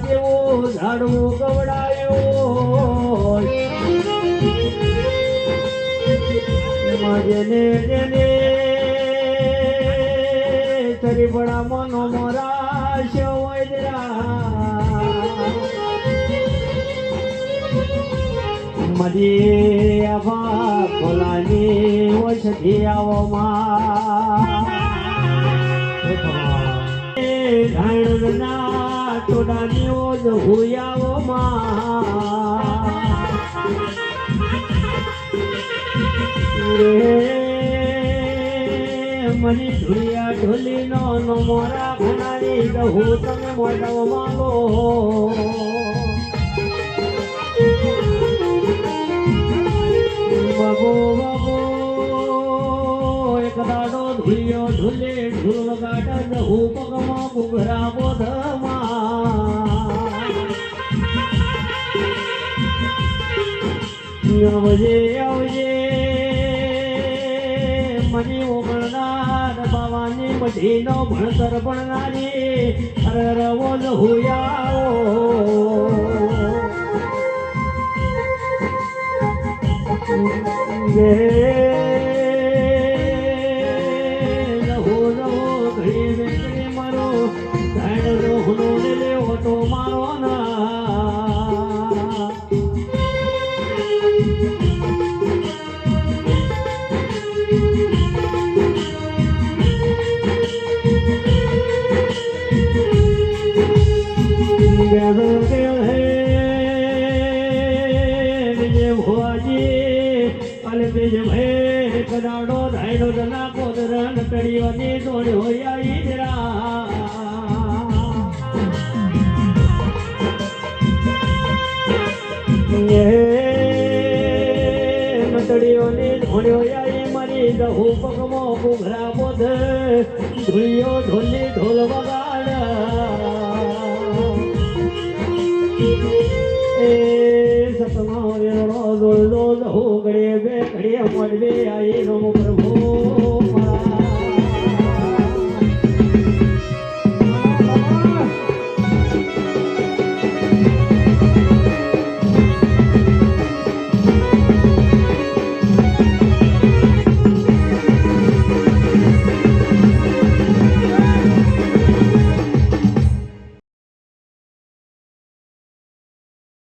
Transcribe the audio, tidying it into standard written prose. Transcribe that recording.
જેવું ઝાડવું ગવડાયું એમાં જેને જેને ચરીપડા મનો મોરાશ મરી આભા ખોલાની ઓછથી આવો માં ટોડાની ઓજ હુયાવો મની ઢુલિયા ઢોલી નો મોરા ભણાવી દહું તમે મોટાવો માંગો બાબો બાબો એક દાડો ધુલિયો ઢુલે ઢુલ વગાડા દહું પગમાં ઘૂઘરા બોધમાં આવજે આવજે મની ઓગણનાર બાવાની મઢીનો ભણતર ભણનારી રવો લહુયાઓ લહુ લહુ ઘડી વેકડી મારો ઝાડ રોહનો લેવો તો મારો ના કદાડો ધાયડો જના કોદરન કડીઓની દોડ્યો ઈદરા મતડીઓની દોડ્યો આઈ મારી દહુ પગમો ઘૂઘરા બોધ ધુલિયો ઢોલી ઢોલ વગાડ સતમા વેરો દોલ દોલ હો ગળે બે ઘડીએ મોડવે આઈ નો પ્રભુ